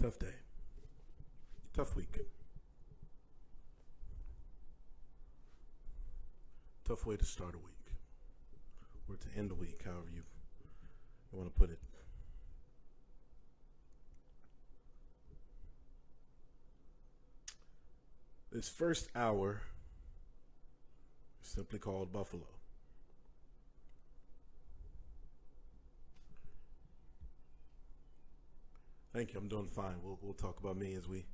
Tough day. Tough week. Tough way to start a week. Or to end a week, however you want to put it. This first hour is simply called Buffalo. Thank you. I'm doing fine. We'll talk about me as we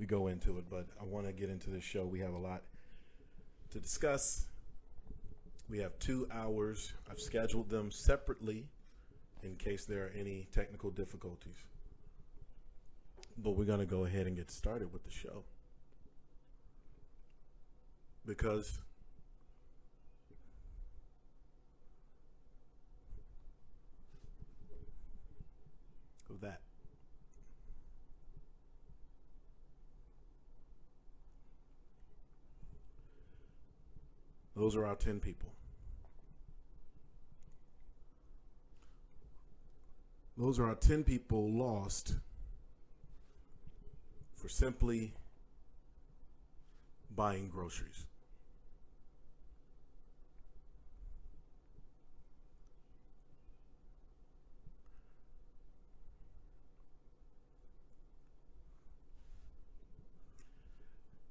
go into it, but I want to get into this show. We have a lot to discuss. We have 2 hours. I've scheduled them separately in case there are any technical difficulties. But we're going to go ahead and get started with the show. Because of that. Those are our 10 people. Those are our 10 people lost for simply buying groceries.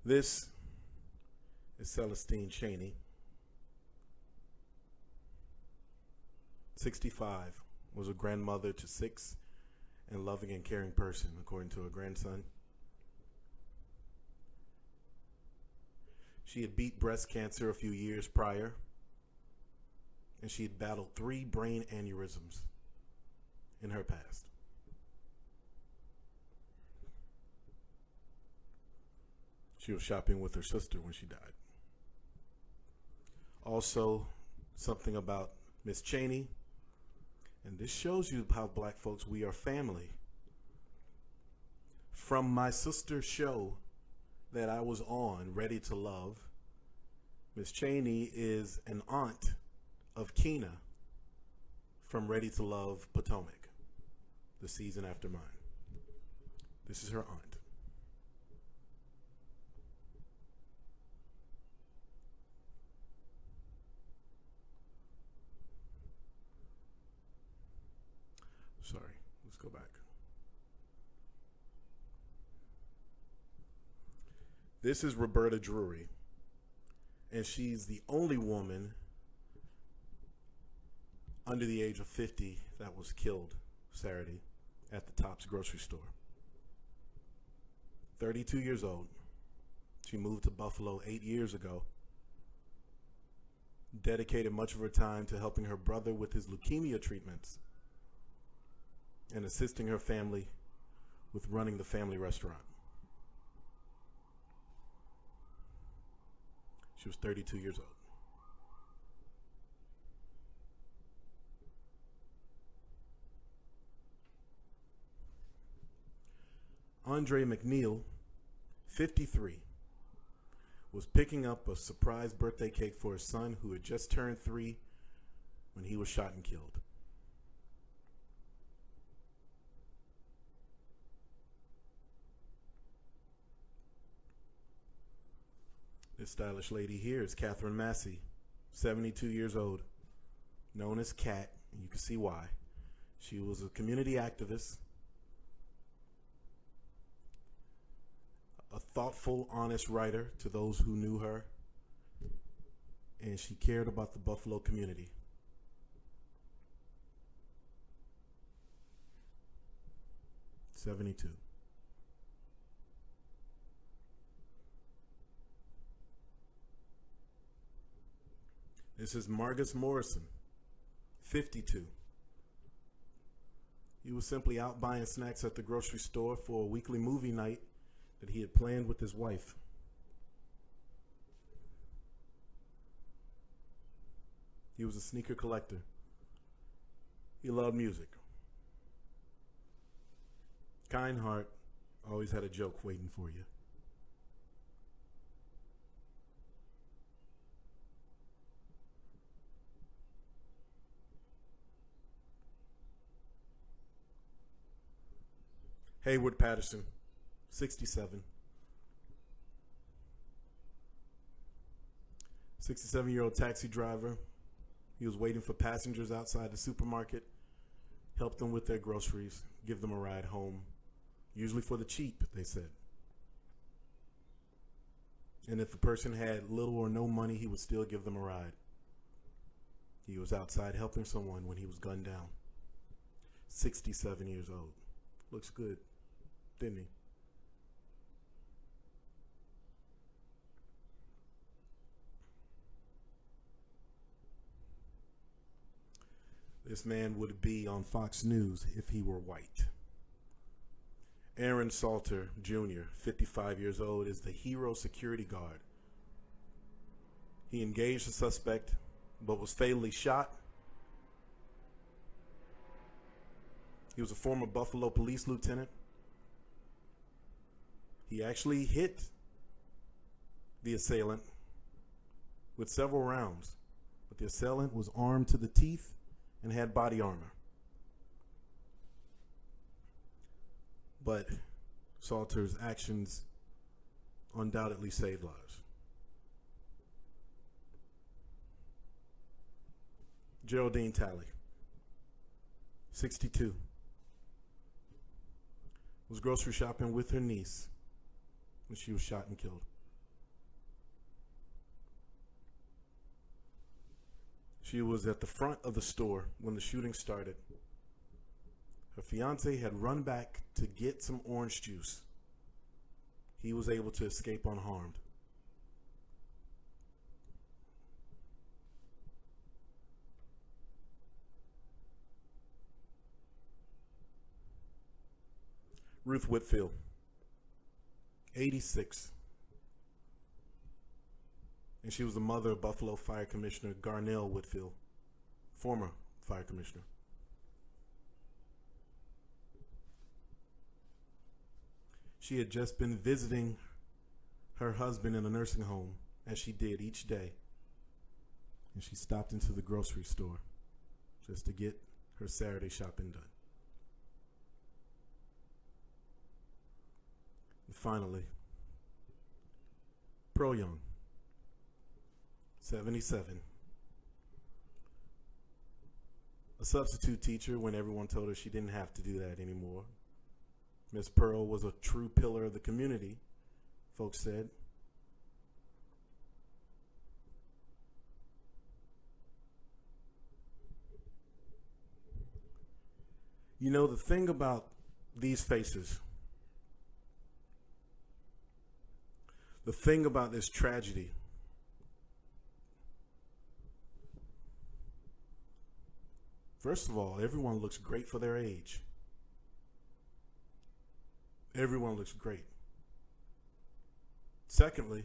This is Celestine Cheney, 65, was a grandmother to 6 and loving and caring person, according to her grandson. She had beat breast cancer a few years prior, and she had battled 3 brain aneurysms in her past. She was shopping with her sister when she died. Also, something about Miss Cheney, and this shows you how black folks, we are family. From my sister's show that I was on, Ready to Love, Miss Cheney is an aunt of Keena from Ready to Love Potomac, the season after mine. This is her aunt. Sorry, let's go back. This is Roberta Drury, and she's the only woman under the age of 50 that was killed Saturday at the Tops grocery store. 32 years old. She moved to Buffalo 8 years ago. Dedicated much of her time to helping her brother with his leukemia treatments and assisting her family with running the family restaurant. She was 32 years old. Andre McNeil, 53, was picking up a surprise birthday cake for his son who had just turned 3 when he was shot and killed. This stylish lady here is Catherine Massey, 72 years old, known as Cat, and you can see why. She was a community activist, a thoughtful, honest writer to those who knew her, and she cared about the Buffalo community. '72. This is Margus Morrison, 52. He was simply out buying snacks at the grocery store for a weekly movie night that he had planned with his wife. He was a sneaker collector. He loved music. Kind heart, always had a joke waiting for you. Hayward Patterson, 67. 67-year-old taxi driver. He was waiting for passengers outside the supermarket, helped them with their groceries, give them a ride home, usually for the cheap, they said. And if the person had little or no money, he would still give them a ride. He was outside helping someone when he was gunned down. 67 years old. Looks good, didn't he? This man would be on Fox News if he were white. Aaron Salter Jr., 55 years old, is the hero security guard. He engaged the suspect, but was fatally shot. He was a former Buffalo police lieutenant. He actually hit the assailant with several rounds, but the assailant was armed to the teeth and had body armor. But Salter's actions undoubtedly saved lives. Geraldine Talley, 62, was grocery shopping with her niece when she was shot and killed. She was at the front of the store when the shooting started. Her fiance had run back to get some orange juice. He was able to escape unharmed. Ruth Whitfield, 86. And she was the mother of Buffalo Fire Commissioner Garnell Whitfield, former fire commissioner. She had just been visiting her husband in a nursing home, as she did each day. And she stopped into the grocery store just to get her Saturday shopping done. And finally, Pearl Young, 77. A substitute teacher when everyone told her she didn't have to do that anymore. Miss Pearl was a true pillar of the community, folks said. You know, the thing about these faces, the thing about this tragedy, first of all, everyone looks great for their age. Everyone looks great. Secondly,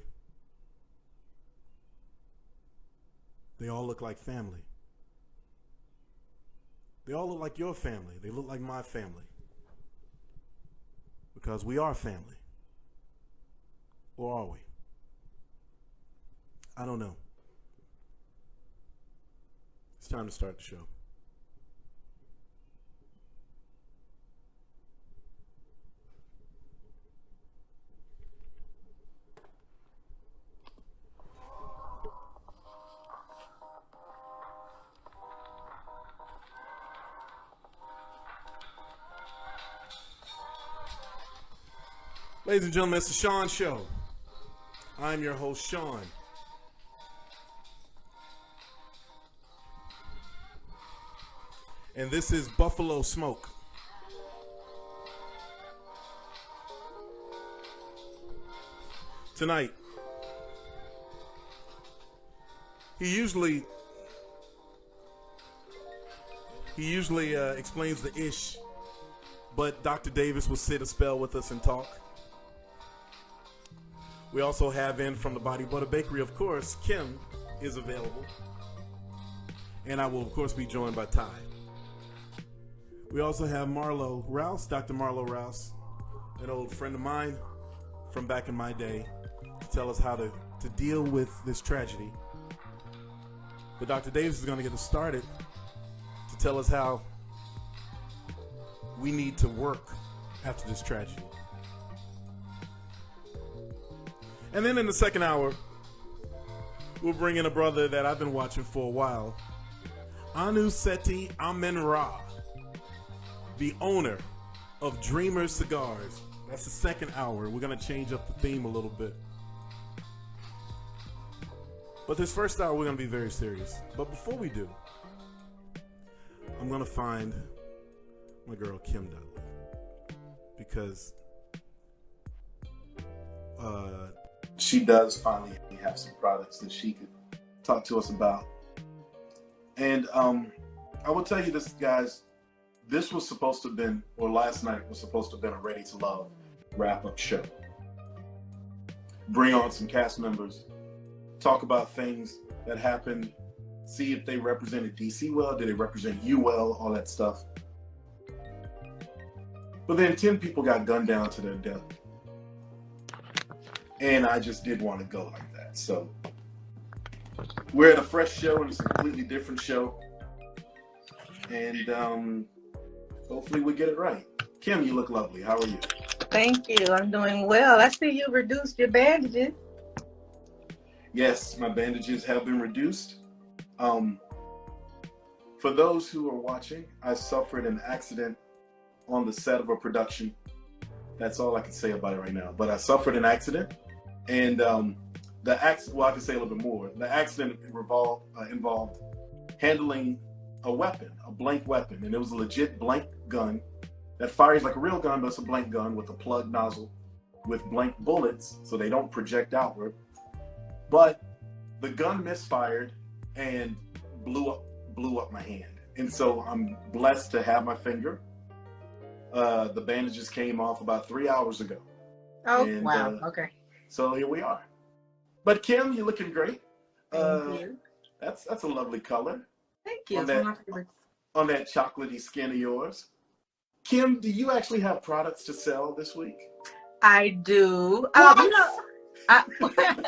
they all look like family. They all look like your family. They look like my family. Because we are family. Or are we? I don't know. It's time to start the show. Ladies and gentlemen, it's the Shawn Show. I'm your host, Shawn. And this is Buffalo Smoke. Tonight, he usually explains the ish, but Dr. Davis will sit a spell with us and talk. We also have in from the Body Butter Bakery, of course, Kim is available. And I will, of course, be joined by Ty. We also have Marlo Rouse, Dr. Marlo Rouse, an old friend of mine from back in my day, to tell us how to deal with this tragedy. But Dr. Davis is going to get us started to tell us how we need to work after this tragedy. And then in the second hour, we'll bring in a brother that I've been watching for a while, Anuseti Amen-Ra, the owner of Dreamers Cigars. That's the second hour. We're going to change up the theme a little bit. But this first hour, we're going to be very serious. But before we do, I'm going to find my girl Kim Dudley. Because she does finally have some products that she could talk to us about. And I will tell you this, guys. This was supposed to have been, or last night was supposed to have been a Ready to Love wrap-up show. Bring on some cast members, talk about things that happened, see if they represented DC well, did they represent you well, all that stuff. But then 10 people got gunned down to their death. And I just did want to go like that. So we're at a fresh show, and it's a completely different show. And hopefully we get it right. Kim, you look lovely. How are you? Thank you. I'm doing well. I see you reduced your bandages. Yes, my bandages have been reduced. For those who are watching, I suffered an accident on the set of a production. That's all I can say about it right now. But I suffered an accident, and the accident. Well, I can say a little bit more. The accident involved handling a weapon, a blank weapon, and it was a legit blank gun that fires like a real gun, but it's a blank gun with a plug nozzle with blank bullets, so they don't project outward. But the gun misfired and blew up my hand, and so I'm blessed to have my finger. The bandages came off about 3 hours ago. Oh, and, wow. Okay. So here we are. But Kim, you're looking great. Thank you. That's a lovely color. Thank you. On that chocolatey skin of yours. Kim, do you actually have products to sell this week? I do.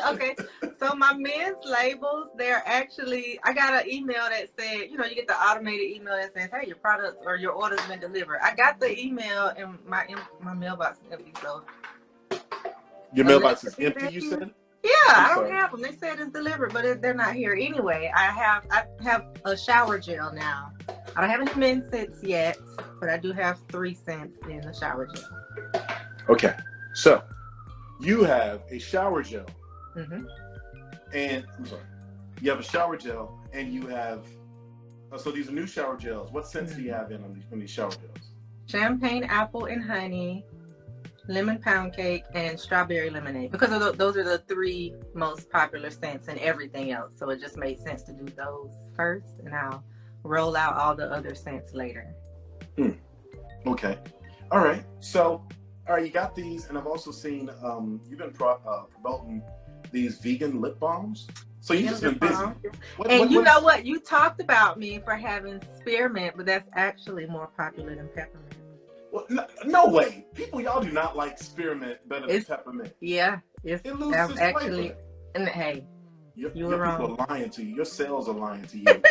Okay. So my men's labels, they're actually, I got an email that said, you get the automated email that says, hey, your products or your order's been delivered. I got the email and my mailbox is empty. So your mailbox is empty, you said? Yeah, I don't have them. They said it's delivered, but they're not here. Anyway, I have a shower gel now. I don't have any men's scents yet, but I do have 3 scents in the shower gel. Okay, so you have a shower gel. Mm-hmm. And I'm sorry, you have a shower gel, and you have. So these are new shower gels. What scents do you have in these shower gels? Champagne, apple, and honey. Lemon pound cake, and strawberry lemonade, because those are the 3 most popular scents and everything else. So it just made sense to do those first, and I'll roll out all the other scents later. Okay. All right. So, all right, you got these, and I've also seen you've been promoting these vegan lip balms. So you've just been busy. You know what? You talked about me for having spearmint, but that's actually more popular than peppermint. Well, no way. People, y'all do not like spearmint better than peppermint. Yeah. It loses its flavor. And hey, you were wrong. People are lying to you. Your sales are lying to you.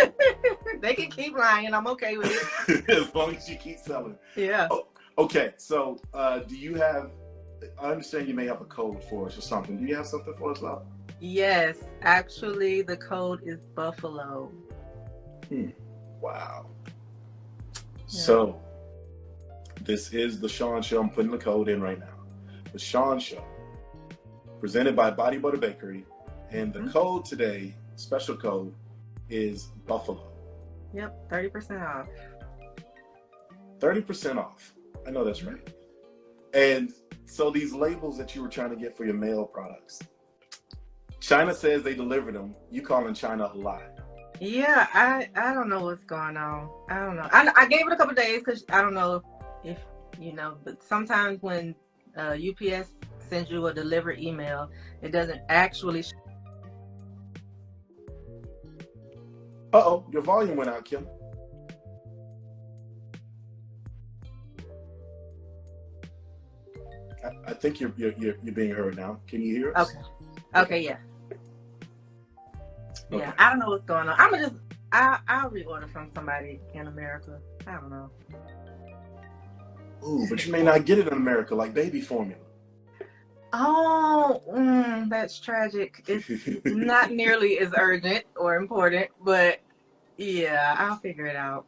They can keep lying. I'm okay with it. As long as you keep selling. Yeah. Oh, okay. So do you have, I understand you may have a code for us or something. Do you have something for us, Love? Yes. Actually, the code is Buffalo. Wow. Yeah. So this is the Shawn Show. I'm putting the code in right now. The Shawn Show, presented by Body Butter Bakery. And the code today, special code, is Buffalo. Yep, 30% off. 30% off. I know that's right. And so these labels that you were trying to get for your male products, China says they delivered them. You calling China a lie. Yeah, I don't know what's going on. I don't know. I gave it a couple of days because I don't know if but sometimes when UPS sends you a delivered email, it doesn't actually. Uh-oh, your volume went out, Kim. I think you're being heard now. Can you hear us? Okay, yeah. Okay. Yeah, I don't know what's going on. I'll reorder from somebody in America. I don't know. Ooh, but you may not get it in America like baby formula. Oh, that's tragic. It's not nearly as urgent or important, but yeah, I'll figure it out.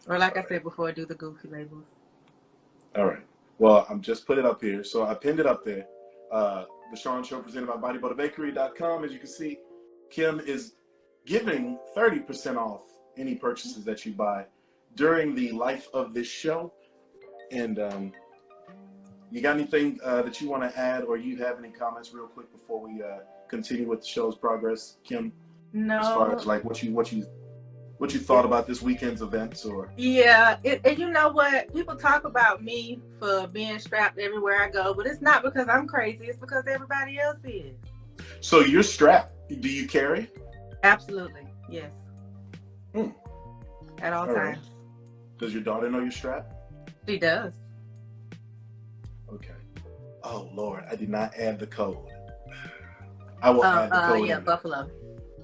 Or like I said before, do the goofy labels. All right. Well, I'm just put it up here. So I pinned it up there. The Shawn Show presented by BodyButterBakery.com. As you can see, Kim is giving 30% off any purchases that you buy during the life of this show. And you got anything that you want to add, or you have any comments real quick before we continue with the show's progress, Kim? No. As far as like what you thought about this weekend's events, or yeah, and you know what? People talk about me for being strapped everywhere I go, but it's not because I'm crazy. It's because everybody else is. So you're strapped. Do you carry? Absolutely, yes. At all times. Right. Does your daughter know you're strapped? She does. Okay. Oh Lord, I did not add the code. I will add the code. Yeah, Buffalo.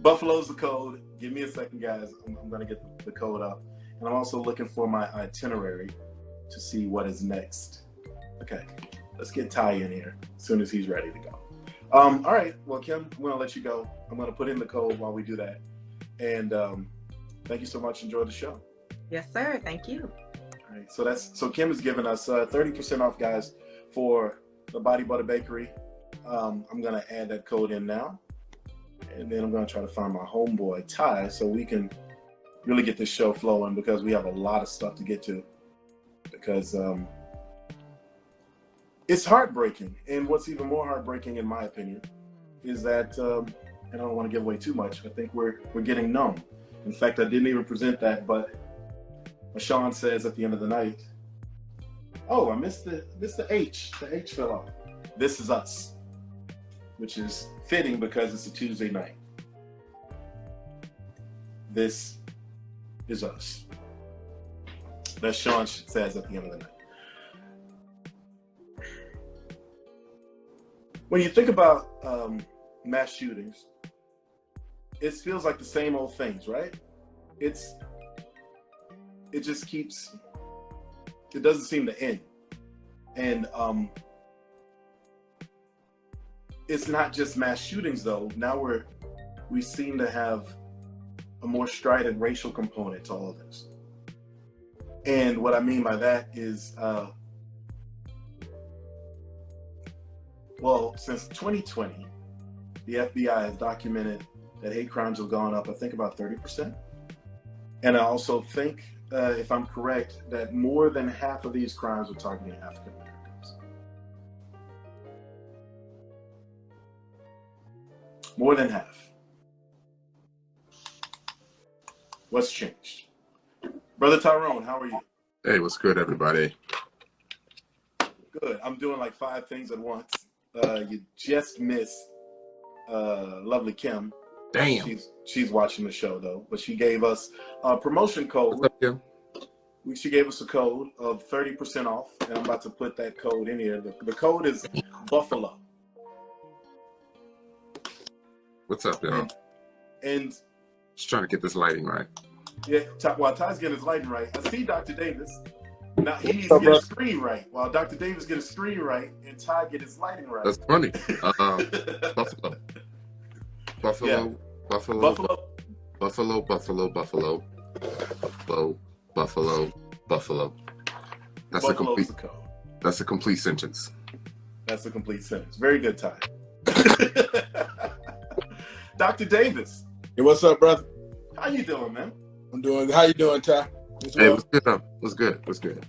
Buffalo's the code. Give me a second, guys. I'm going to get the code up. And I'm also looking for my itinerary to see what is next. Okay, let's get Ty in here as soon as he's ready to go. All right, well, Kim, I'm going to let you go. I'm going to put in the code while we do that. And thank you so much. Enjoy the show. Yes, sir. Thank you. All right, so Kim has given us 30% off, guys, for the Body Butter Bakery. I'm going to add that code in now. And then I'm going to try to find my homeboy, Ty, so we can really get this show flowing, because we have a lot of stuff to get to. Because it's heartbreaking. And what's even more heartbreaking, in my opinion, is that, and I don't want to give away too much, I think we're getting numb. In fact, I didn't even present that, but Shawn says at the end of the night, oh, I missed the H. The H fell off. This is us, which is fitting because it's a Tuesday night. This is us. That's Shawn says at the end of the night. When you think about mass shootings, it feels like the same old things, right? It just keeps, it doesn't seem to end. And it's not just mass shootings, though. Now we seem to have a more strident racial component to all of this. And what I mean by that is, well, since 2020, the FBI has documented that hate crimes have gone up, I think, about 30%. And I also think, if I'm correct, that more than half of these crimes are targeting African Americans. More than half. What's changed? Brother Tyrone, how are you? Hey, what's good, everybody? Good. I'm doing like 5 things at once. You just missed lovely Kim. Damn. She's watching the show, though. But she gave us a promotion code. What's up, Kim? She gave us a code of 30% off. And I'm about to put that code in here. The code is Buffalo. What's up, y'all? And Just trying to get this lighting right. yeah, while Ty's getting his lighting right, I see Dr. Davis. Now he needs to get his screen right. While Dr. Davis get his screen right and Ty get his lighting right. That's funny. Buffalo. Buffalo. Yeah. Buffalo. Buffalo. Buffalo. Buffalo. Buffalo. Buffalo. Buffalo. Buffalo. That's Buffalo's the code. That's a complete sentence. That's a complete sentence. Very good, Ty. Dr. Davis, Hey, what's up, brother? how you doing, man? I'm doing. How you doing, Ty? Hey, what's good? What's good? What's good?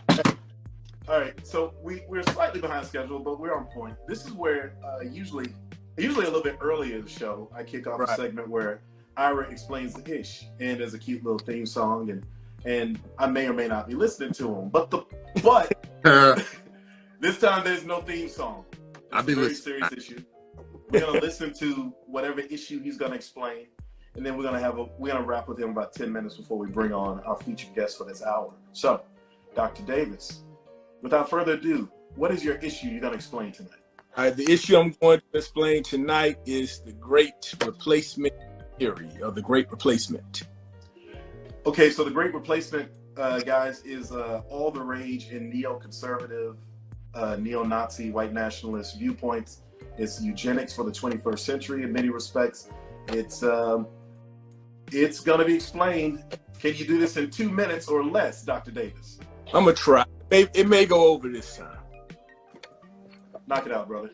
All right, so we're slightly behind schedule, but we're on point. This is where usually a little bit earlier in the show, I kick off a segment where Ira explains the ish, and there's a cute little theme song, and I may or may not be listening to him, but this time there's no theme song. I'll be It's a very listening. serious issue. We're gonna listen to whatever issue he's gonna explain, and then we're gonna wrap with him about 10 minutes before we bring on our featured guest for this hour. So, Dr. Davis, without further ado, what is your issue you're gonna explain tonight? All right, the issue I'm going to explain tonight is the Great Replacement theory, or the Great Replacement. Okay, so the Great Replacement, guys, is all the rage in neoconservative, neo-Nazi, white nationalist viewpoints. It's eugenics for the 21st century in many respects. It's going to be explained. Can you do this in 2 minutes or less, Dr. Davis? I'm going to try. It may go over this time. Knock it out, brother.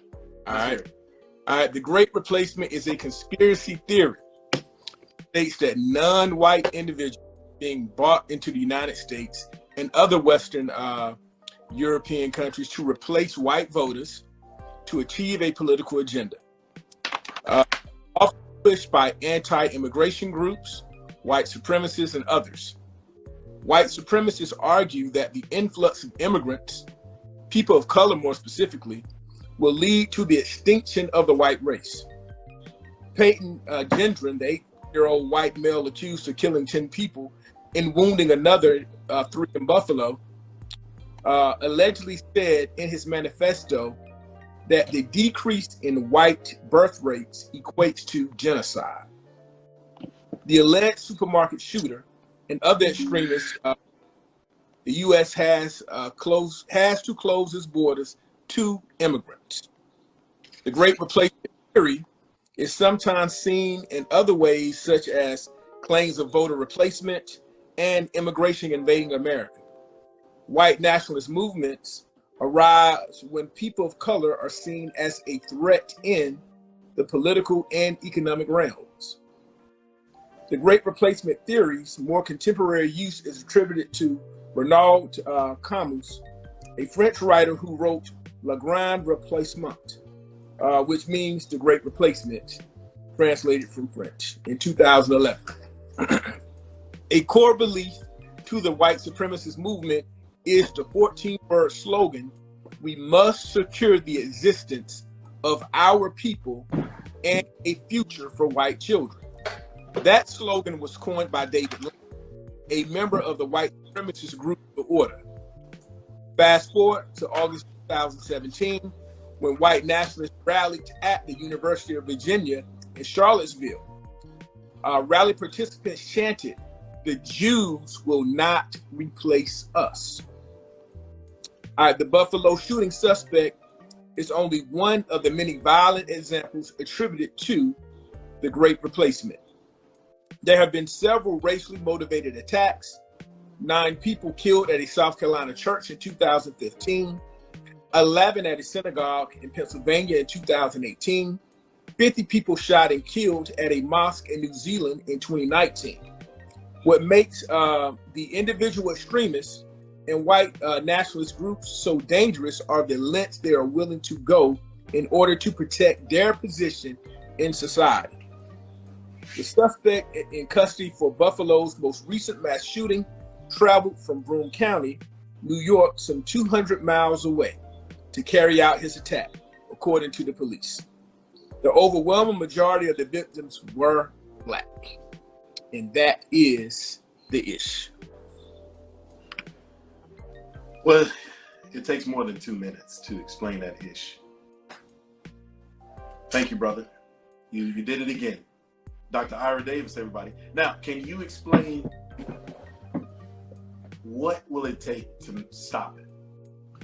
All right. The Great Replacement is a conspiracy theory. It states that non-white individuals being brought into the United States and other Western European countries to replace white voters to achieve a political agenda. Often pushed by anti-immigration groups, white supremacists, and others. White supremacists argue that the influx of immigrants, people of color more specifically, will lead to the extinction of the white race. Peyton Gendron, the 8-year-old white male accused of killing 10 people and wounding another 3 in Buffalo, allegedly said in his manifesto that the decrease in white birth rates equates to genocide. The alleged supermarket shooter and other extremists, the U.S. has to close its borders to immigrants. The Great Replacement theory is sometimes seen in other ways, such as claims of voter replacement and immigration invading America. White nationalist movements arise when people of color are seen as a threat in the political and economic realms. The Great Replacement theory's more contemporary use is attributed to Renaud Camus, a French writer who wrote Le Grand Replacement, which means the Great Replacement, translated from French, in 2011. A core belief to the white supremacist movement is the 14-word slogan, "We must secure the existence of our people and a future for white children." That slogan was coined by David Lynch, a member of the white supremacist group The Order. Fast forward to August 2017, when white nationalists rallied at the University of Virginia in Charlottesville. Rally participants chanted, "The Jews will not replace us." The Buffalo shooting suspect is only one of the many violent examples attributed to the Great Replacement. There have been several racially motivated attacks, 9 people killed at a South Carolina church in 2015, 11 at a synagogue in Pennsylvania in 2018, 50 people shot and killed at a mosque in New Zealand in 2019. What makes the individual extremists and white nationalist groups so dangerous are the lengths they are willing to go in order to protect their position in society. The suspect in custody for Buffalo's most recent mass shooting traveled from Broome County, New York, some 200 miles away to carry out his attack, according to the police. The overwhelming majority of the victims were Black. And that is the issue. Well, it takes more than 2 minutes to explain that issue. Thank you, brother. You did it again. Dr. Ira Davis, everybody. Now, can you explain what will it take to stop it,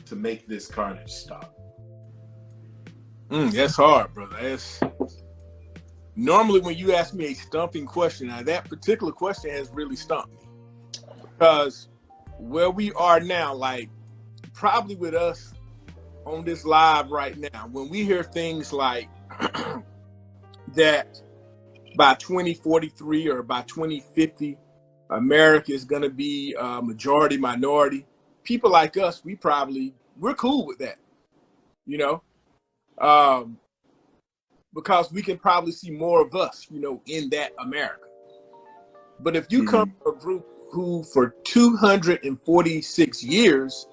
to make this carnage stop? That's hard, brother. Normally when you ask me a stumping question, now that particular question has really stumped me. Because where we are now, like probably with us on this live right now, when we hear things like that by 2043 or by 2050, America is going to be majority minority, people like us, we're cool with that, you know, because we can probably see more of us, you know, in that America. But if you come from a group who for 246 years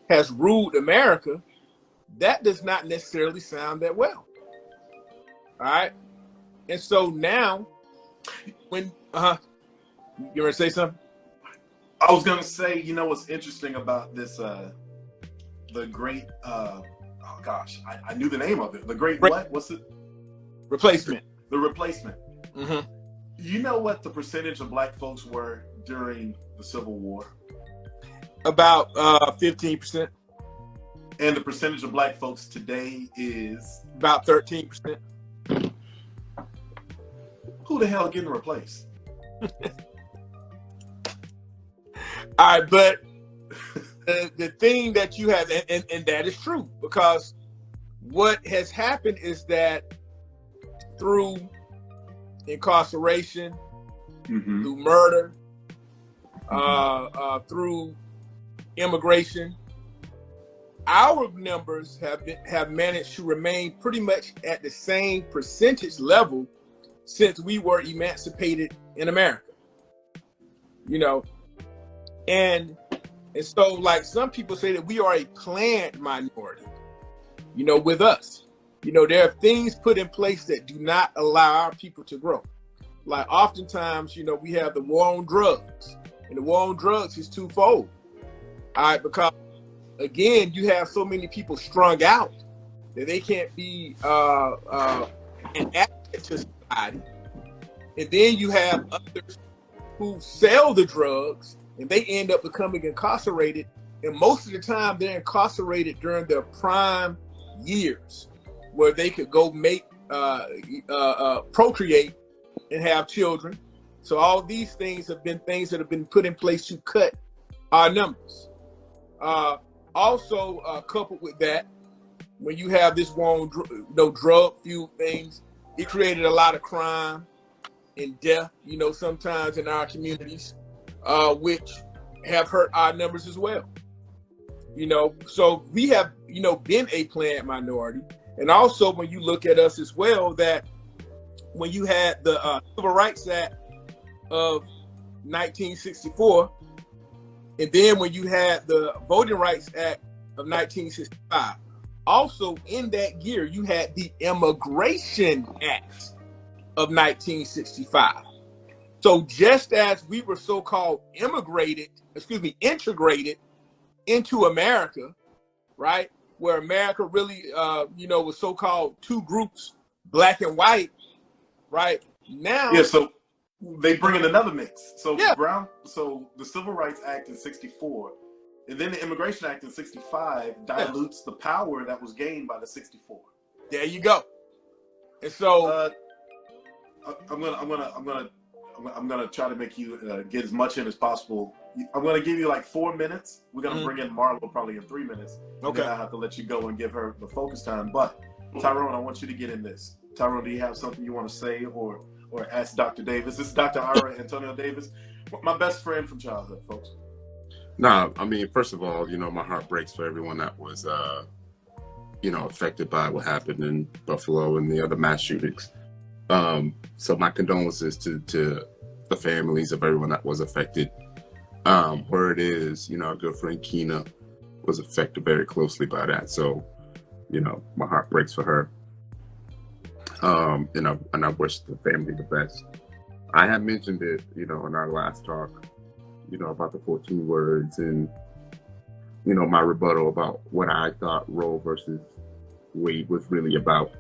has ruled America, that does not necessarily sound that well. All right. And so now when, you want to say something? I was going to say, you know, what's interesting about this, the great, oh gosh, I knew the name of it. The great what? What's it? Replacement. The Replacement. Mm-hmm. You know what the percentage of Black folks were during the Civil War? About 15%, And the percentage of black folks today is about 13%. who the hell getting replaced? All right, but the thing that you have, and that is true, because what has happened is that through incarceration, Mm-hmm. through murder, through immigration, our numbers have managed to remain pretty much at the same percentage level since we were emancipated in America. You know, and so like some people say that we are a planned minority. You know, with us, you know, there are things put in place that do not allow our people to grow. Like oftentimes, you know, we have the war on drugs, and the war on drugs is twofold. All right, because again, you have so many people strung out that they can't be an asset to society, and then you have others who sell the drugs, and they end up becoming incarcerated. And most of the time, they're incarcerated during their prime years, where they could go make procreate and have children. So all these things have been things that have been put in place to cut our numbers. Also, coupled with that, when you have this war on drug fueled things, it created a lot of crime and death, you know, sometimes in our communities, which have hurt our numbers as well. You know, so we have, you know, been a planned minority. And also when you look at us as well, that when you had the Civil Rights Act of 1964, and then when you had the Voting Rights Act of 1965, also in that year, you had the Immigration Act of 1965. So just as we were so-called integrated into America, right? Where America really, you know, was so-called two groups, black and white, right? Now, Yeah, so they bring in another mix. So Yeah. so the Civil Rights Act in 64, and then the Immigration Act in 65 dilutes the power that was gained by the 64. there you go. And so, I'm gonna try to make you get as much in as possible. I'm gonna give you like 4 minutes. We're gonna bring in Marlo probably in 3 minutes. Okay. Then I have to let you go and give her the focus time. But Tyrone, I want you to get in this. Tyrone, do you have something you want to say or ask Dr. Davis? This is Dr. Ira Antonio Davis, my best friend from childhood, folks. No, I mean, first of all, you know, my heart breaks for everyone that was, you know, affected by what happened in Buffalo and the other mass shootings. So my condolences to the families of everyone that was affected. Word is, you know, our good friend Keena was affected very closely by that. So, you know, my heart breaks for her. And I wish the family the best. I had mentioned it, you know, in our last talk, you know, about the 14 words and, you know, my rebuttal about what I thought Roe versus Wade was really about.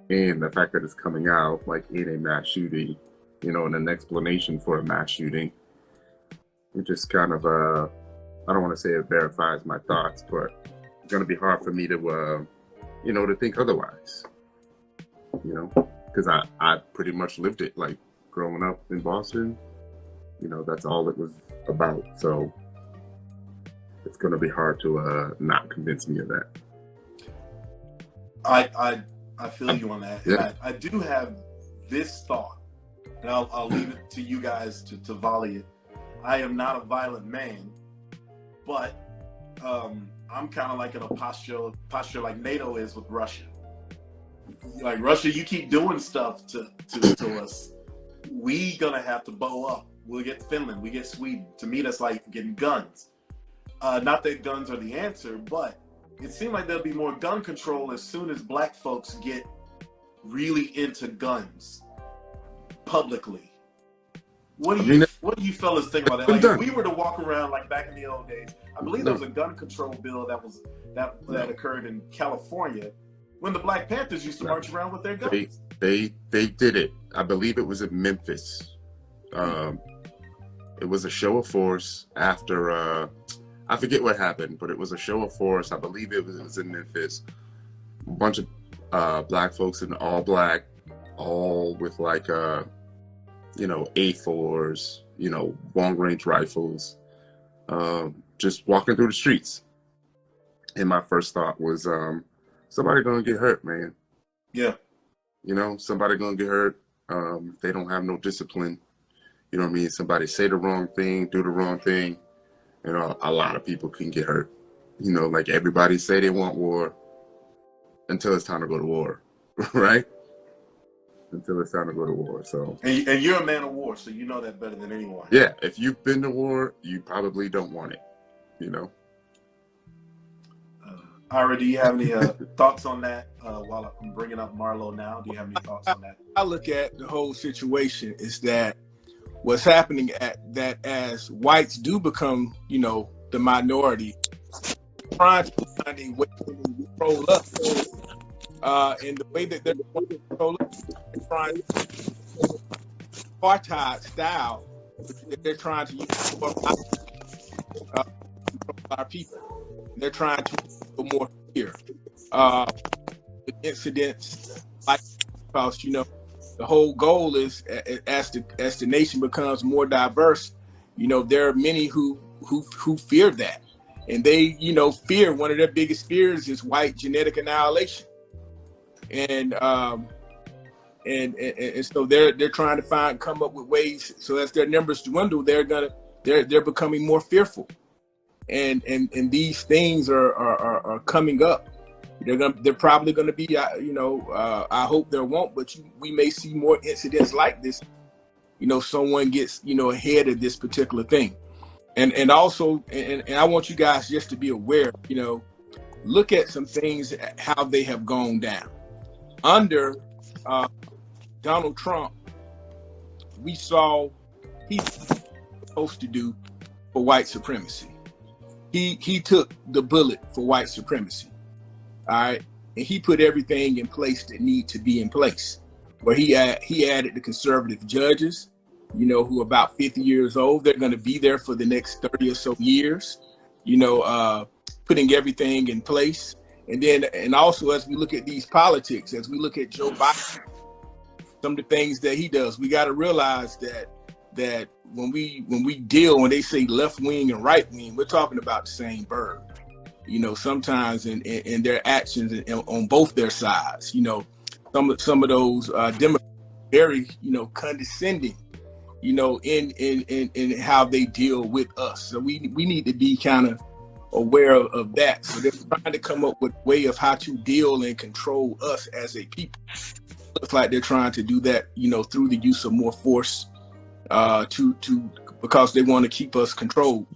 And the fact that it's coming out like in a mass shooting, you know, and an explanation for a mass shooting, it just kind of, I don't want to say it verifies my thoughts, but it's going to be hard for me to, you know, to think otherwise, you know, because I pretty much lived it, like growing up in Boston, you know, that's all it was about. So it's going to be hard to not convince me of that. I feel you on that. Yeah. I do have this thought, and I'll leave it to you guys to volley it. I am not a violent man, but I'm kind of like in a posture like NATO is with Russia. Like Russia, you keep doing stuff to us, we gonna have to bow up. We'll get Finland, we get Sweden. To me, that's like getting guns. Not that guns are the answer, but it seemed like there'll be more gun control as soon as black folks get really into guns publicly. What do you fellas think about that? Like, if we were to walk around like back in the old days, I believe there was a gun control bill that occurred in California when the Black Panthers used to march around with their guns. They did it. I believe it was in Memphis. It was a show of force after I forget what happened, but it was a show of force. I believe it was in Memphis. A bunch of black folks in all black, all with like A4s, long range rifles, just walking through the streets. And my first thought was, somebody gonna get hurt, man. Yeah. Somebody gonna get hurt. They don't have no discipline. You know what I mean? Somebody say the wrong thing, do the wrong thing. A lot of people can get hurt. Like everybody say they want war until it's time to go to war, right? Until it's time to go to war. So. And you're a man of war, so you know that better than anyone. Yeah, if you've been to war, you probably don't want it. Ira, do you have any thoughts on that? While I'm bringing up Marlo now, do you have any thoughts on that? I look at the whole situation is that what's happening that as whites do become, the minority, trying to find a way to control us. And the way that they're going to control us, they're trying to apartheid style that they're trying to use for our people. They're trying to go more fear. With incidents like because the whole goal is as the nation becomes more diverse, there are many who fear that, and they fear one of their biggest fears is white genetic annihilation, and so they're trying to come up with ways so as their numbers dwindle, they're becoming more fearful, and these things are coming up. They're probably going to be, I hope there won't, but we may see more incidents like this. Someone gets, ahead of this particular thing. And also, and I want you guys just to be aware, look at some things, how they have gone down. Under Donald Trump, we saw he's supposed to do for white supremacy. He took the bullet for white supremacy. All right, and he put everything in place that need to be in place. Where he added the conservative judges, who are about 50 years old. They're going to be there for the next 30 or so years, putting everything in place. And also as we look at these politics, as we look at Joe Biden, some of the things that he does, we got to realize that when they say left wing and right wing, we're talking about the same bird. Sometimes in their actions on both their sides, some of those Democrats very, condescending, in how they deal with us. So we need to be kind of aware of that. So they're trying to come up with a way of how to deal and control us as a people. Looks like they're trying to do that, through the use of more force, because they want to keep us controlled.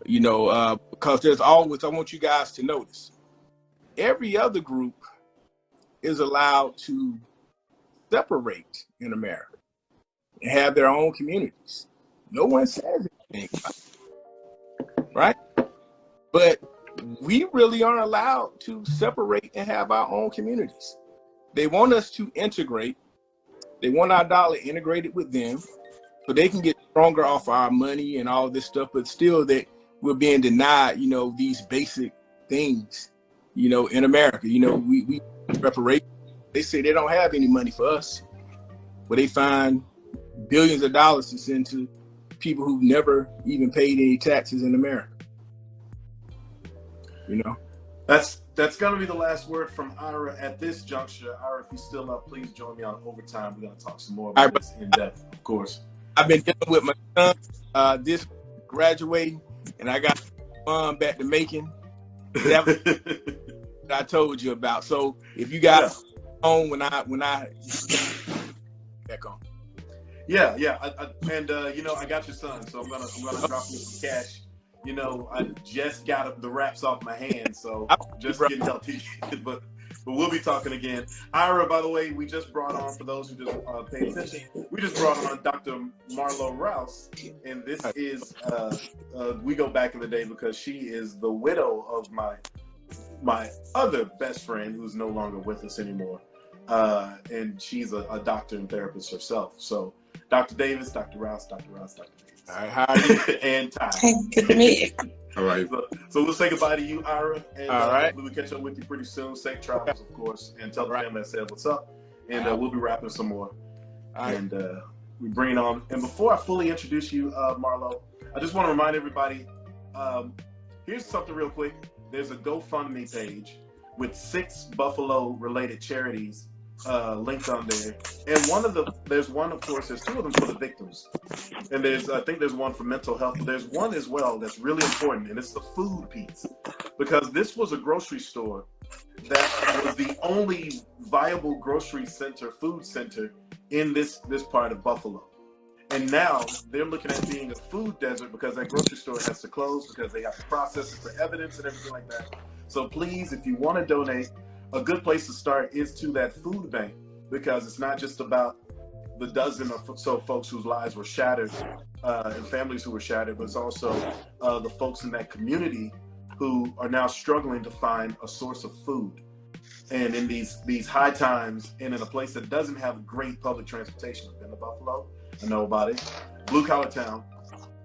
Because there's always, I want you guys to notice, every other group is allowed to separate in America and have their own communities. No one says anything about it, right? But we really aren't allowed to separate and have our own communities. They want us to integrate. They want our dollar integrated with them so they can get stronger off our money and all this stuff, but still we're being denied, these basic things, in America. We reparation. They say they don't have any money for us, but they find billions of dollars to send to people who've never even paid any taxes in America. That's going to be the last word from Ira at this juncture. Ira, if you're still up, please join me on overtime. We're going to talk some more about this in depth, of course. I've been dealing with my son this graduating, and I got fun back to Macon. That I told you about. So if you got on when I back on. Yeah. I got your son, so I'm gonna drop you some cash. I just got the wraps off my hands, so just getting healthy. But we'll be talking again. Ira, by the way, we just brought on, for those who just paid attention, we just brought on Dr. Marlo Rouse, and this is we go back in the day because she is the widow of my other best friend who's no longer with us anymore, and she's a doctor and therapist herself. So Dr. Davis, Dr. Rouse, Dr. Rouse, Dr. Davis. All right, how are you? And Ty. Hey, good to meet you. All right. So we'll say goodbye to you, Ira, and All right. hopefully we'll catch up with you pretty soon. Safe travels, of course, and tell the All right. family I said what's up. And we'll be rapping some more. All right. And we bring it on. And before I fully introduce you, Marlo, I just want to remind everybody, here's something real quick. There's a GoFundMe page with 6 Buffalo-related charities linked on there. And there's 2 of them for the victims. And I think there's one for mental health, but there's one as well that's really important, and it's the food piece. Because this was a grocery store that was the only viable food center in this part of Buffalo. And now they're looking at being a food desert because that grocery store has to close because they have to process it for evidence and everything like that. So please, if you want to donate, a good place to start is to that food bank, because it's not just about the dozen or so folks whose lives were shattered and families who were shattered, but it's also the folks in that community who are now struggling to find a source of food. And in these high times, and in a place that doesn't have great public transportation, I've been to Buffalo, I know about it, blue collar town,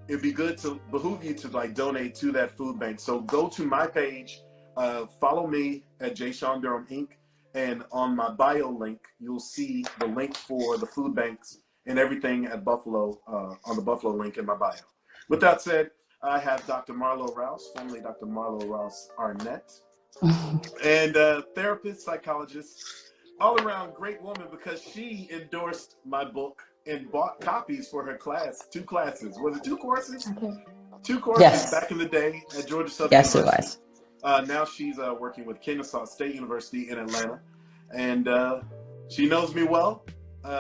it'd be good to behoove you to donate to that food bank. So go to my page, follow me at Shawn Durham Inc. And on my bio link, you'll see the link for the food banks and everything at Buffalo, on the Buffalo link in my bio. With that said, I have Dr. Marlo Rouse, formerly Dr. Marlo Rouse Arnett, and therapist, psychologist, all around great woman, because she endorsed my book and bought copies for her class, 2 classes. Was it 2 courses? 2 courses Yes. back in the day at Georgia Southern Yes, it University. was. Now she's working with Kennesaw State University in Atlanta, and she knows me well.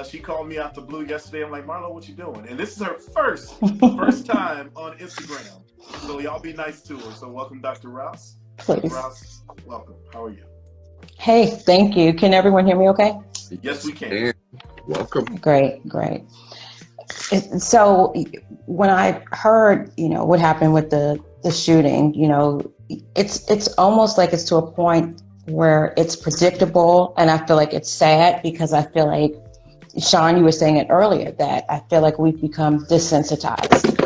She called me out the blue yesterday. I'm like, Marlo, what you doing? And this is her first time on Instagram. So y'all be nice to her. So welcome, Dr. Rouse. Please. Rouse, welcome. How are you? Hey, thank you. Can everyone hear me okay? Yes, we can. And welcome. Great. So when I heard, what happened with the shooting, it's almost like it's to a point where it's predictable, and I feel like it's sad, because I feel like, Shawn, you were saying it earlier, that I feel like we've become desensitized.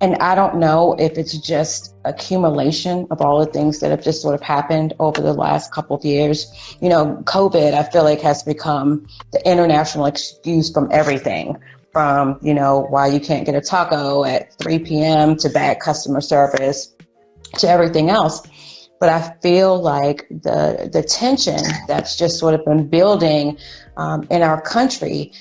And I don't know if it's just accumulation of all the things that have just sort of happened over the last couple of years. COVID, I feel like, has become the international excuse from everything, from, why you can't get a taco at 3 p.m. to bad customer service to everything else. But I feel like the tension that's just sort of been building in our country,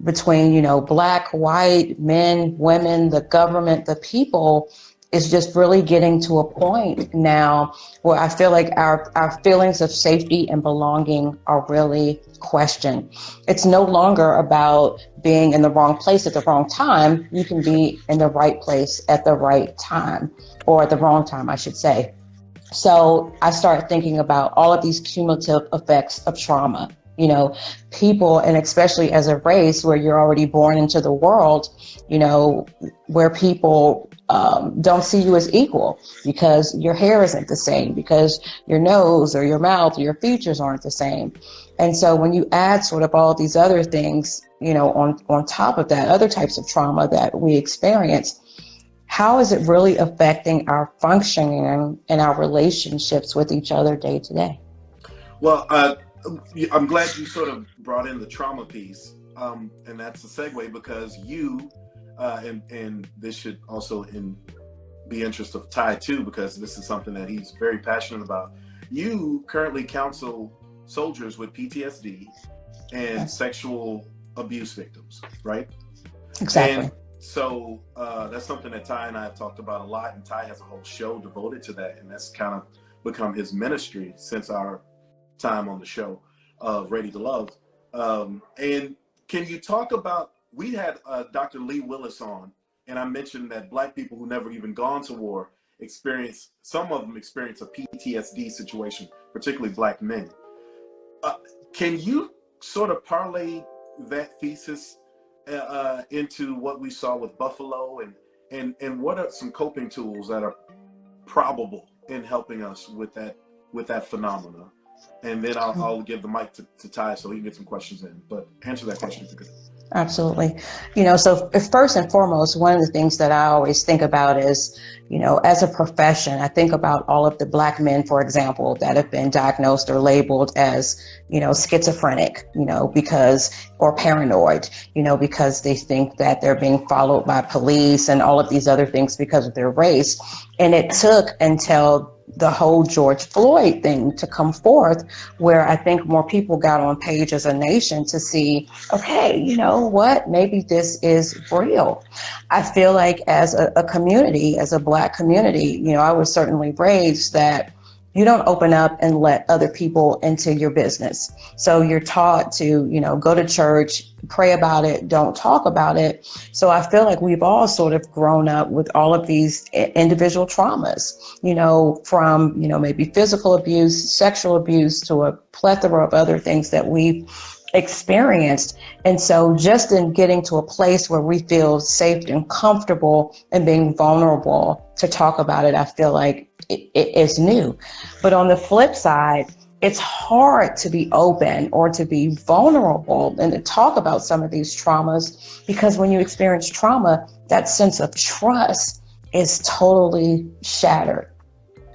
between, black, white, men, women, the government, the people, is just really getting to a point now where I feel like our feelings of safety and belonging are really questioned. It's no longer about being in the wrong place at the wrong time. You can be in the right place at the right time, or at the wrong time, I should say. So I started thinking about all of these cumulative effects of trauma. People, and especially as a race where you're already born into the world, where people don't see you as equal because your hair isn't the same, because your nose or your mouth or your features aren't the same. And so when you add sort of all these other things, on top of that, other types of trauma that we experience, how is it really affecting our functioning and our relationships with each other day to day? Well, I'm glad you sort of brought in the trauma piece, and that's a segue, because you, and this should also be interest of Ty too, because this is something that he's very passionate about. You currently counsel soldiers with PTSD and sexual abuse victims, right? Exactly. And so that's something that Ty and I have talked about a lot, and Ty has a whole show devoted to that, and that's kind of become his ministry since our time on the show of Ready to Love. And can you talk about, we had Dr. Lee Willis on, and I mentioned that Black people who never even gone to war some of them experience a PTSD situation, particularly Black men. Can you sort of parlay that thesis into what we saw with Buffalo, and what are some coping tools that are probable in helping us with that phenomena? And then I'll give the mic to Ty so he can get some questions in. But answer that question if you could. Absolutely. So first and foremost, one of the things that I always think about is, as a profession, I think about all of the Black men, for example, that have been diagnosed or labeled as, schizophrenic, or paranoid, because they think that they're being followed by police and all of these other things because of their race. And it took until the whole George Floyd thing to come forth, where I think more people got on page as a nation to see, okay, you know what, maybe this is real. I feel like as a community, as a Black community, I was certainly raised that you don't open up and let other people into your business. So you're taught to, go to church, pray about it, don't talk about it. So I feel like we've all sort of grown up with all of these individual traumas, from, maybe physical abuse, sexual abuse, to a plethora of other things that we've experienced. And so just in getting to a place where we feel safe and comfortable and being vulnerable to talk about it, I feel like it is new. But on the flip side, it's hard to be open or to be vulnerable and to talk about some of these traumas, because when you experience trauma, that sense of trust is totally shattered.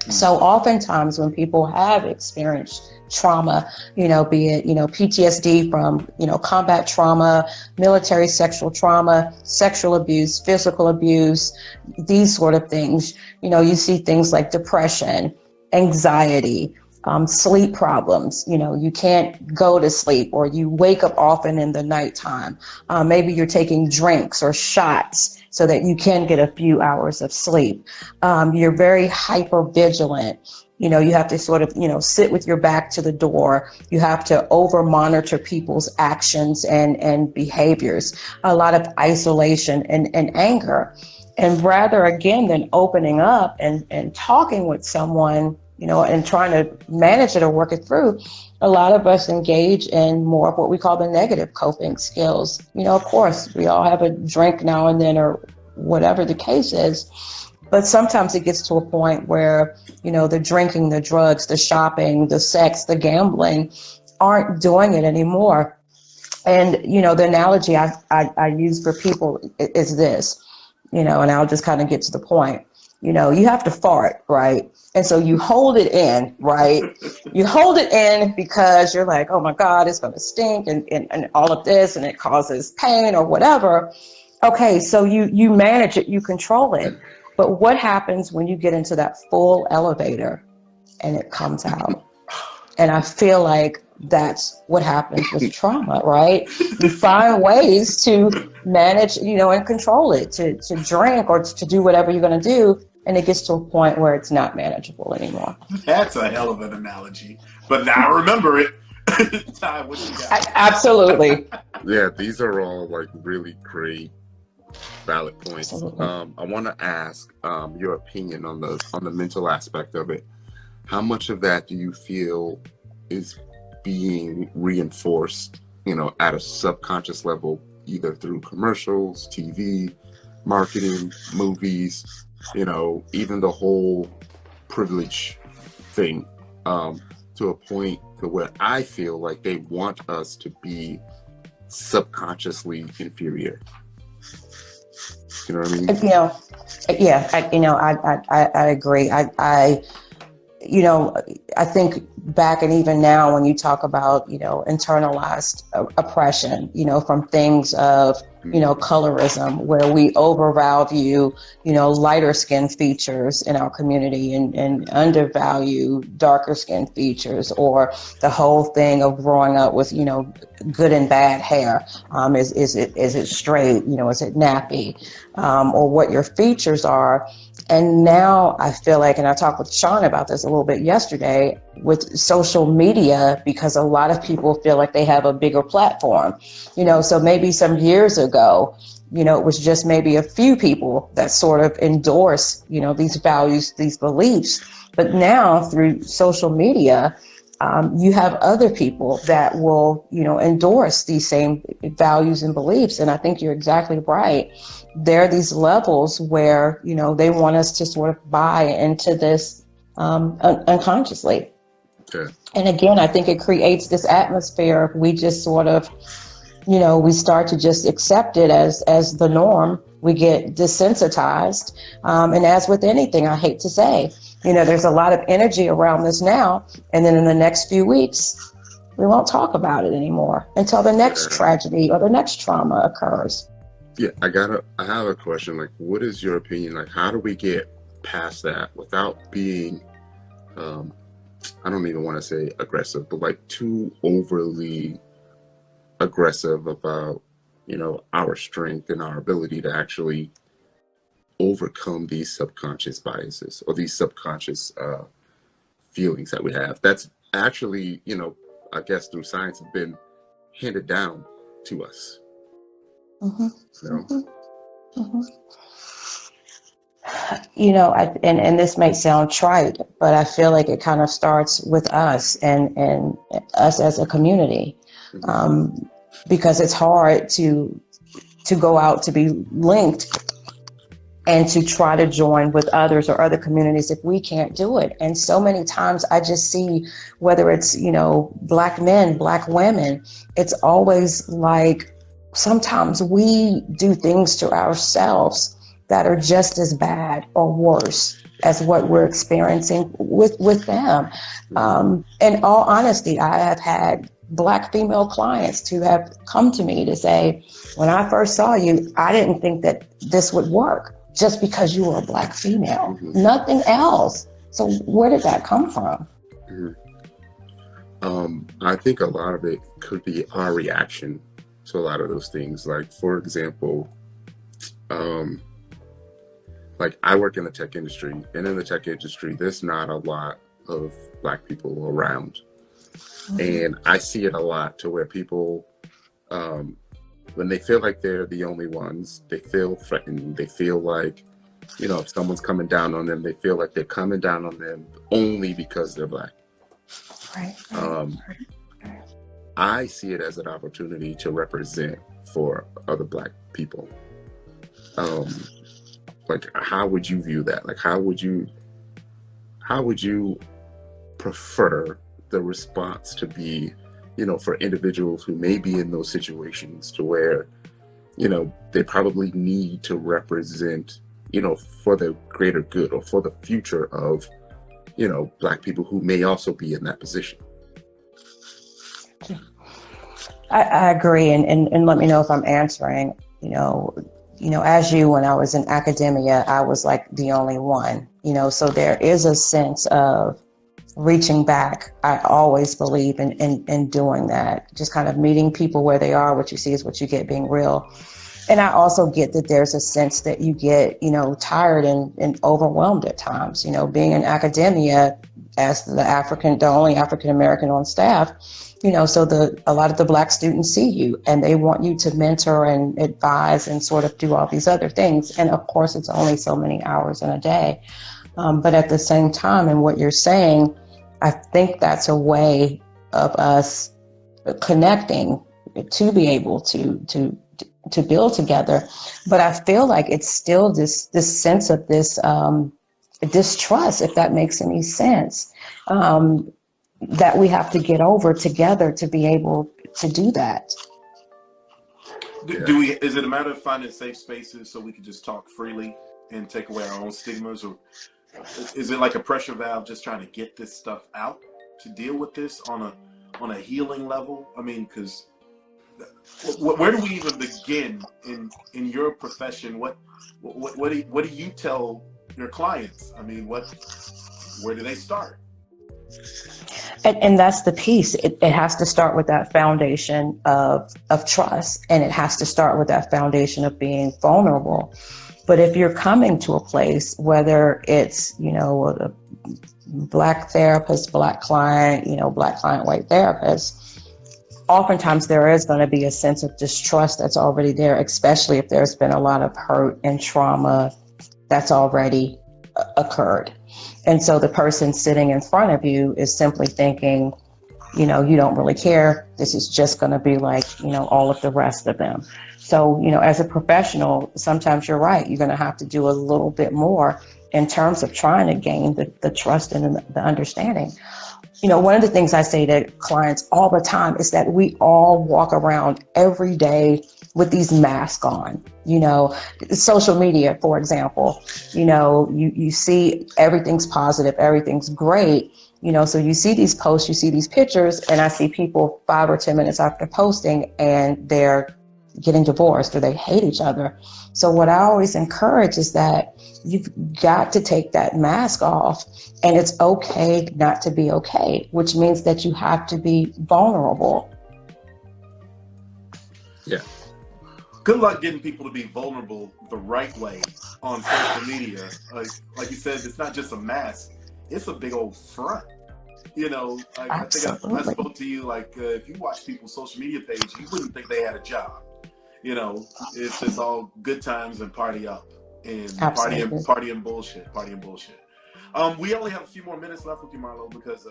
So oftentimes when people have experienced trauma, be it, PTSD from, combat trauma, military sexual trauma, sexual abuse, physical abuse, these sort of things, you see things like depression, anxiety, sleep problems. You can't go to sleep, or you wake up often in the nighttime. Maybe you're taking drinks or shots so that you can get a few hours of sleep. You're very hyper vigilant. You have to sort of, sit with your back to the door. You have to over monitor people's actions and behaviors, a lot of isolation and anger. And rather, again, than opening up and talking with someone, and trying to manage it or work it through, a lot of us engage in more of what we call the negative coping skills. Of course, we all have a drink now and then, or whatever the case is. But sometimes it gets to a point where, the drinking, the drugs, the shopping, the sex, the gambling aren't doing it anymore. And, the analogy I use for people is this, and I'll just kind of get to the point. You have to fart, right? And so you hold it in, right? You hold it in because you're like, oh my God, it's going to stink and all of this, and it causes pain or whatever. Okay, so you manage it, you control it. But what happens when you get into that full elevator and it comes out? And I feel like that's what happens with trauma, right? You find ways to manage, and control it, to drink or to do whatever you're going to do. And it gets to a point where it's not manageable anymore. That's a hell of an analogy, but now I remember it. Ty, what you got? Absolutely. Yeah, these are all like really great, valid points. Absolutely. I want to ask your opinion on the mental aspect of it. How much of that do you feel is being reinforced, at a subconscious level, either through commercials, TV, marketing, movies, even the whole privilege thing, to a point to where I feel like they want us to be subconsciously inferior. You know what I mean? I agree. I think back, and even now when you talk about, internalized oppression, from things of, colorism, where we overvalue, lighter skin features in our community and undervalue darker skin features, or the whole thing of growing up with, good and bad hair. Is it straight? Is it nappy? Or what your features are. And now I feel like, and I talked with Shawn about this a little bit yesterday, with social media, because a lot of people feel like they have a bigger platform, so maybe some years ago, it was just maybe a few people that sort of endorse, these values, these beliefs. But now through social media, you have other people that will, endorse these same values and beliefs. And I think you're exactly right. There are these levels where, they want us to sort of buy into this unconsciously. Okay. And again, I think it creates this atmosphere if we just sort of we start to just accept it as the norm. We get desensitized. And as with anything, I hate to say, there's a lot of energy around this now. And then in the next few weeks, we won't talk about it anymore until the next tragedy or the next trauma occurs. Yeah, I have a question. Like, what is your opinion? Like, how do we get past that without being, I don't even want to say aggressive, but like too overly aggressive about, our strength and our ability to actually overcome these subconscious biases or these subconscious feelings that we have? That's actually, I guess through science have been handed down to us. Mm-hmm. You know? Mm-hmm. And this may sound trite, but I feel like it kind of starts with us and us as a community, because it's hard to go out to be linked and to try to join with others or other communities if we can't do it. And so many times I just see, whether it's, Black men, Black women, it's always like sometimes we do things to ourselves that are just as bad or worse as what we're experiencing with them. In all honesty, I have had Black female clients who have come to me to say, when I first saw you, I didn't think that this would work just because you were a Black female, nothing else. So where did that come from? I think a lot of it could be our reaction to a lot of those things. Like, for example, like I work in the tech industry, and in the tech industry, there's not a lot of Black people around. And I see it a lot to where people, when they feel like they're the only ones, they feel threatened. They feel like, if someone's coming down on them, they feel like they're coming down on them only because they're Black. Right. I see it as an opportunity to represent for other Black people. Like, how would you view that? Like, how would you prefer the response to be, for individuals who may be in those situations to where, they probably need to represent, for the greater good or for the future of, Black people who may also be in that position? I agree. And let me know if I'm answering, as when I was in academia, I was like the only one, so there is a sense of reaching back. I always believe in doing that, just kind of meeting people where they are. What you see is what you get, being real. And I also get that there's a sense that you get, tired and overwhelmed at times, being in academia as the only African American on staff, so a lot of the Black students see you and they want you to mentor and advise and sort of do all these other things. And of course, it's only so many hours in a day. But at the same time, and what you're saying, I think that's a way of us connecting to be able to build together. But I feel like it's still this sense of this distrust, if that makes any sense, that we have to get over together to be able to do that. Is it a matter of finding safe spaces so we can just talk freely and take away our own stigmas, or is it like a pressure valve, just trying to get this stuff out to deal with this on a healing level? I mean, because where do we even begin in your profession? What do you tell your clients? I mean, where do they start? And that's the piece. It has to start with that foundation of trust, and it has to start with that foundation of being vulnerable. But if you're coming to a place, whether it's, a Black therapist, Black client, Black client, white therapist, oftentimes there is going to be a sense of distrust that's already there, especially if there's been a lot of hurt and trauma that's already occurred. And so the person sitting in front of you is simply thinking, you don't really care. This is just going to be like, all of the rest of them. So, as a professional, sometimes you're right. You're going to have to do a little bit more in terms of trying to gain the trust and the understanding. One of the things I say to clients all the time is that we all walk around every day with these masks on. Social media, for example, you see everything's positive, everything's great. So you see these posts, you see these pictures, and I see people 5 or 10 minutes after posting and they're getting divorced or they hate each other. So what I always encourage is that you've got to take that mask off, and it's okay not to be okay, which means that you have to be vulnerable. Yeah. Good luck getting people to be vulnerable the right way on social media. Like you said, it's not just a mask; it's a big old front. I think I spoke to you. If you watch people's social media page, you wouldn't think they had a job. It's just all good times and party up and party and bullshit. We only have a few more minutes left with you, Marlo, because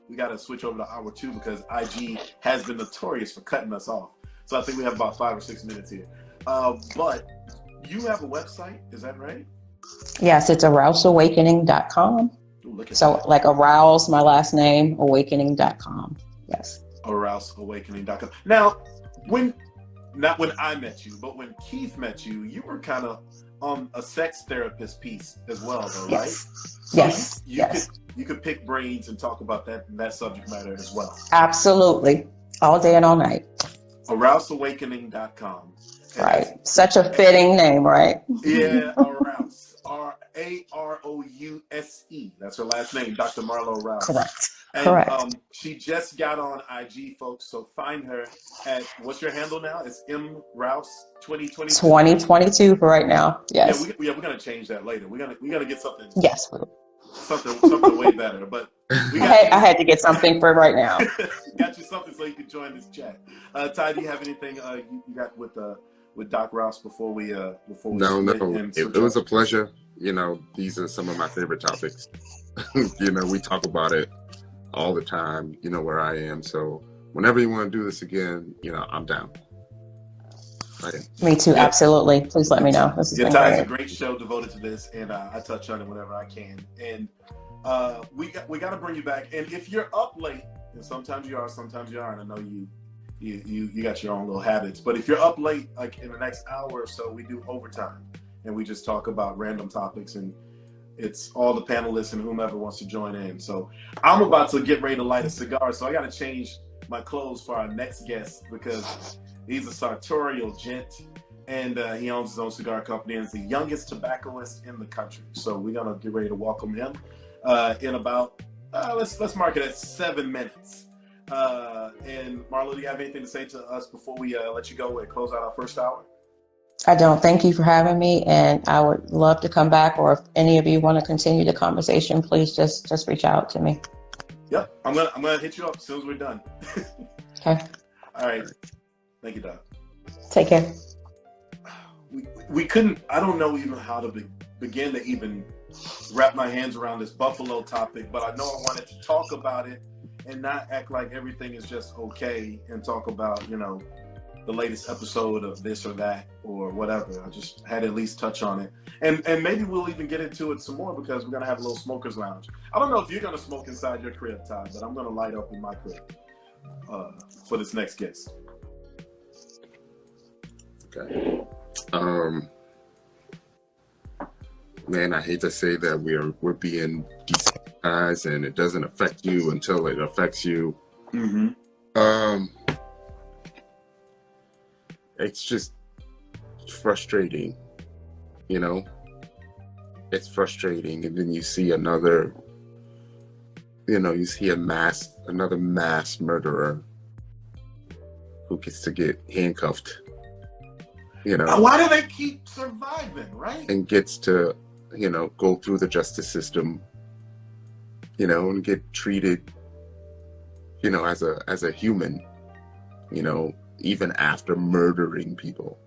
we got to switch over to hour 2 because IG has been notorious for cutting us off. So I think we have about 5 or 6 minutes here. But you have a website, is that right? Yes, it's arouseawakening.com. So like arouse, my last name, awakening.com. Yes. Arouseawakening.com. Now, not when I met you, but when Keith met you, you were kind of on a sex therapist piece as well, though, right? So yes. You could pick brains and talk about that subject matter as well. Absolutely. All day and all night. Arouseawakening.com. Right. Such a fitting name, right? Yeah, Arouse. Arouse. That's her last name, Dr. Marlo Rouse. Correct. And, Correct. She just got on IG, folks. So find her at, what's your handle now? It's Rouse 2022. 2022 for right now. Yes. Yeah, we're gonna change that later. We're gonna get something. Yes. Something way better. But I had to get something for right now. Got you something so you can join this chat. Ty, do you have anything you got with Doc Rouse before we No. It was a pleasure. These are some of my favorite topics. We talk about it all the time. Where I am. So whenever you want to do this again, I'm down. Okay. Me too. Yeah. Absolutely. Please let me know. This has been Ty's a great show devoted to this, and I touch on it whenever I can. And we got to bring you back. And if you're up late, and sometimes you are, sometimes you aren't. I know you got your own little habits, but if you're up late, like in the next hour or so, we do overtime, and we just talk about random topics, and it's all the panelists and whomever wants to join in. So I'm about to get ready to light a cigar, so I got to change my clothes for our next guest because he's a sartorial gent, and he owns his own cigar company and is the youngest tobacconist in the country. So we're gonna get ready to welcome him in about let's mark it at 7 minutes. And Marlo, do you have anything to say to us before we let you go and close out our first hour? I don't. Thank you for having me, and I would love to come back. Or if any of you want to continue the conversation, please just reach out to me. Yep, I'm gonna hit you up as soon as we're done. Okay. All right. Thank you, Doc. Take care. We couldn't. I don't know even how to begin to even wrap my hands around this Buffalo topic, but I know I wanted to talk about it and not act like everything is just okay and talk about the latest episode of this or that or whatever. I just had to at least touch on it, and maybe we'll even get into it some more because we're gonna have a little smokers lounge. I don't know if you're gonna smoke inside your crib, Todd, but I'm gonna light up in my crib for this next guest. Okay. Man, I hate to say that we're being desensitized and it doesn't affect you until it affects you. Mm-hmm. It's just frustrating, It's frustrating, and then you see another, another mass murderer who gets to get handcuffed. Why do they keep surviving, right? And gets to, go through the justice system, and get treated, as a human, even after murdering people.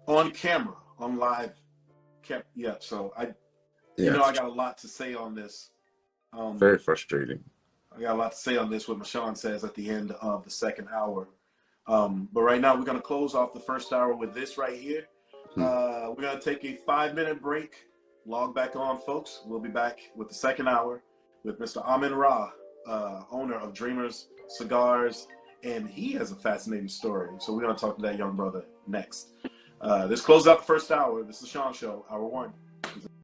On camera, on live. Yeah, so I got a lot to say on this. Very frustrating. I got a lot to say on this, what Shawn says at the end of the second hour. But right now, we're going to close off the first hour with this right here. We're going to take a 5-minute break. Log back on, folks. We'll be back with the second hour. with Mr. Amin Ra, owner of Dreamers Cigars, and he has a fascinating story. So we're going to talk to that young brother next. This closes out the first hour. This is Shawn Show, hour one.